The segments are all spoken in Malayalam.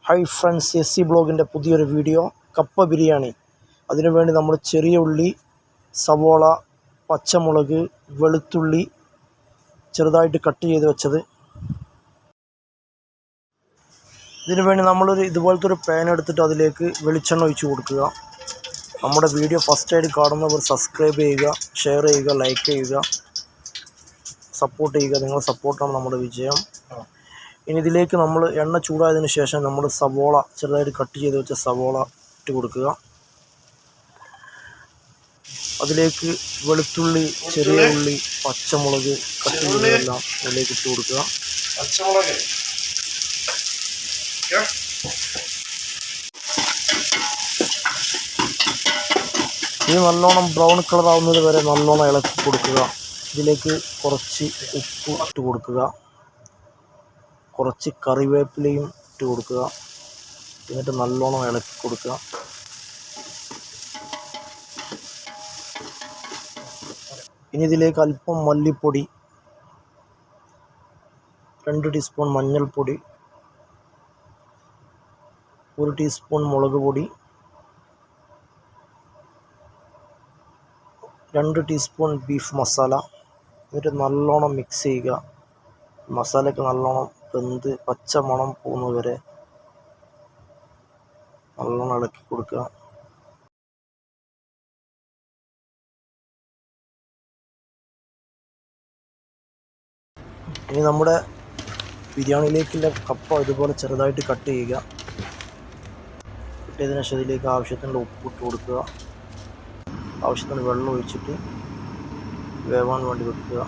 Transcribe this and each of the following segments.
ഹായ് ഫ്രണ്ട്സ്, എസ് സി ബ്ലോഗിൻ്റെ പുതിയൊരു വീഡിയോ. കപ്പ ബിരിയാണി. അതിനുവേണ്ടി നമ്മൾ ചെറിയ ഉള്ളി, സവോള, പച്ചമുളക്, വെളുത്തുള്ളി ചെറുതായിട്ട് കട്ട് ചെയ്ത് വെച്ചത്. ഇതിനുവേണ്ടി ഇതുപോലത്തെ ഒരു പാൻ എടുത്തിട്ട് അതിലേക്ക് വെളിച്ചെണ്ണ ഒഴിച്ച് കൊടുക്കുക. നമ്മുടെ വീഡിയോ ഫസ്റ്റായിട്ട് കാണുന്നവർ സബ്സ്ക്രൈബ് ചെയ്യുക, ഷെയർ ചെയ്യുക, ലൈക്ക് ചെയ്യുക, സപ്പോർട്ട് ചെയ്യുക. നിങ്ങളുടെ സപ്പോർട്ടാണ് നമ്മുടെ വിജയം. ഇനി ഇതിലേക്ക് നമ്മൾ എണ്ണ ചൂടായതിനു ശേഷം നമ്മൾ സവോള ചെറുതായിട്ട് കട്ട് ചെയ്ത് വെച്ച സവോള ഇട്ട് കൊടുക്കുക. അതിലേക്ക് വെളുത്തുള്ളി, ചെറിയ ഉള്ളി, പച്ചമുളക് കട്ട് ചെയ്തതെല്ലാം അതിലേക്ക് ഇട്ട് കൊടുക്കുക. ഇത് നല്ലോണം ബ്രൗൺ കളർ ആവുന്നത് വരെ നല്ലോണം ഇളക്കി കൊടുക്കുക. ഇതിലേക്ക് കുറച്ച് ഉപ്പ് ഇട്ട് കൊടുക്കുക, കുറച്ച് കറിവേപ്പിലയും ഇട്ട് കൊടുക്കുക. എന്നിട്ട് നല്ലോണം ഇളക്കി കൊടുക്കുക. ഇനി ഇതിലേക്ക് അല്പം മല്ലിപ്പൊടി, 2 ടീസ്പൂൺ മഞ്ഞൾപ്പൊടി, 1 ടീസ്പൂൺ മുളക് പൊടി, 2 ടീസ്പൂൺ ബീഫ് മസാല. എന്നിട്ട് നല്ലോണം മിക്സ് ചെയ്യുക. മസാലയ്ക്ക് നല്ലോണം വെന്ത് പച്ച മണം പോകുന്നത് വരെ നല്ലോണം ഇളക്കി കൊടുക്കുക. ഇനി നമ്മുടെ ബിരിയാണിയിലേക്കുള്ള കപ്പ ഇതുപോലെ ചെറുതായിട്ട് കട്ട് ചെയ്യുക. കട്ട് ചെയ്തതിനു ശേഷം ഇതിലേക്ക് ആവശ്യത്തിനുള്ള ഉപ്പ് ഇട്ട് കൊടുക്കുക. ആവശ്യത്തിന് വെള്ളം ഒഴിച്ചിട്ട് വേവാൻ വേണ്ടി വെക്കുക.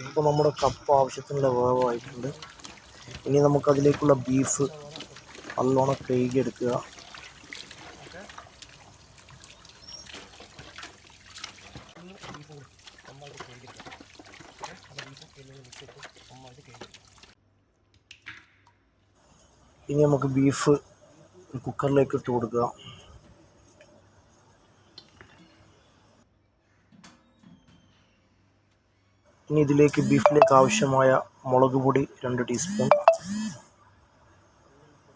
ഇപ്പോൾ നമ്മുടെ കപ്പ ആവശ്യത്തിനുള്ള വേവായിട്ടുണ്ട്. ഇനി നമുക്കതിലേക്കുള്ള ബീഫ് നല്ലോണം കഴുകിയെടുക്കുക. ഇനി നമുക്ക് ബീഫ് കുക്കറിലേക്ക് ഇട്ട് കൊടുക്കുക. ഇനി ഇതിലേക്ക് ബീഫിലേക്ക് ആവശ്യമായ മുളക് പൊടി 2 ടീസ്പൂൺ,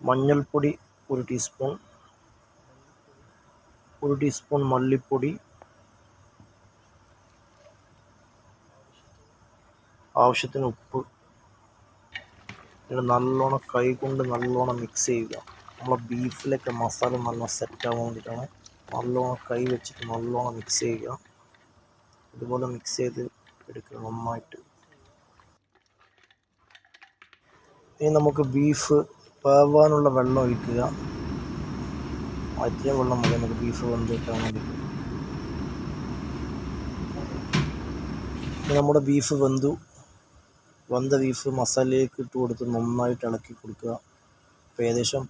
മഞ്ഞൾപ്പൊടി 1 ടീസ്പൂൺ, 1 ടീസ്പൂൺ മല്ലിപ്പൊടി, ആവശ്യത്തിന് ഉപ്പ്. എന്നിട്ട് നല്ലോണം കൈ കൊണ്ട് നല്ലോണം മിക്സ് ചെയ്യുക. നമ്മളെ ബീഫിലൊക്കെ മസാല നല്ലോണം സെറ്റാകാൻ വേണ്ടിയിട്ടാണ്. നല്ലോണം കൈ വെച്ചിട്ട് നല്ലോണം മിക്സ് ചെയ്യുക. ഇതുപോലെ മിക്സ് ചെയ്ത് എടുക്കുക നന്നായിട്ട്. ഇനി നമുക്ക് ബീഫ് വേവാനുള്ള വെള്ളം ഒഴിക്കുക. അത്രയും വെള്ളം മതി നമുക്ക് ബീഫ് വെന്ത് കിട്ടാൻ വേണ്ടിയിട്ട്. നമ്മുടെ ബീഫ് വെന്ത ബീഫ് മസാലയിലേക്ക് ഇട്ട് കൊടുത്ത് നന്നായിട്ട് ഇളക്കി കൊടുക്കുക. അപ്പോൾ ഏകദേശം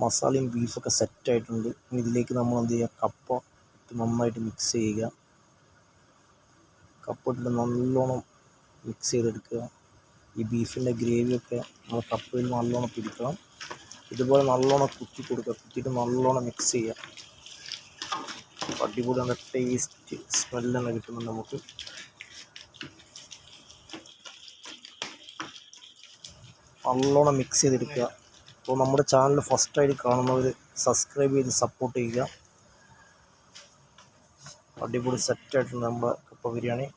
മസാലയും ബീഫൊക്കെ സെറ്റായിട്ടുണ്ട്. ഇനി ഇതിലേക്ക് നമ്മൾ എന്ത് ചെയ്യുക, കപ്പ ഇട്ട് നന്നായിട്ട് മിക്സ് ചെയ്യുക. കപ്പ ഇട്ടിട്ട് നല്ലോണം മിക്സ് ചെയ്തെടുക്കുക. ഈ ബീഫിൻ്റെ ഗ്രേവിയൊക്കെ നമ്മൾ കപ്പയിൽ നല്ലോണം പിടിക്കണം. ഇതുപോലെ നല്ലോണം കുത്തി കൊടുക്കുക. കുത്തിയിട്ട് നല്ലോണം മിക്സ് ചെയ്യുക. അടിപൊളി നല്ല ടേസ്റ്റ് സ്മെല്ലാണ് കിട്ടുന്നത് നമുക്ക്. നല്ലോണം മിക്സ് ചെയ്തെടുക്കുക. അപ്പോൾ നമ്മുടെ ചാനൽ ഫസ്റ്റായിട്ട് കാണുന്നവർ സബ്സ്ക്രൈബ് ചെയ്ത് സപ്പോർട്ട് ചെയ്യുക. അടിപൊളി സെറ്റായിട്ടുണ്ട് നമ്മുടെ കപ്പ ബിരിയാണി.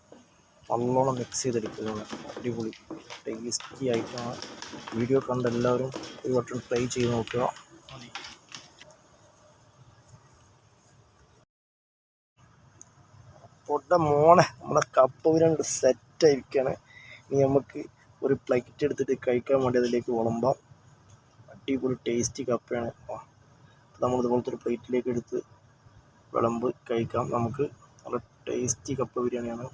നല്ലോണം മിക്സ് ചെയ്തെടുക്കുക. അടിപൊളി ടേസ്റ്റി ആയിട്ടാണ്. വീഡിയോ കണ്ട് എല്ലാവരും ഒരു വട്ടം ട്രൈ ചെയ്ത് നോക്കുക. പൊട്ട മോനെ, നമ്മുടെ കപ്പ ബിരിയാണി സെറ്റായിരിക്കുകയാണ്. ഇനി നമുക്ക് ഒരു പ്ലേറ്റ് എടുത്തിട്ട് കഴിക്കാൻ വേണ്ടി അതിലേക്ക് വിളമ്പാം. അടിപൊളി ടേസ്റ്റി കപ്പയാണ്. നമ്മളിതുപോലത്തെ ഒരു പ്ലേറ്റിലേക്ക് എടുത്ത് വിളമ്പ് കഴിക്കാം. നമുക്ക് നല്ല ടേസ്റ്റി കപ്പ ബിരിയാണിയാണ്.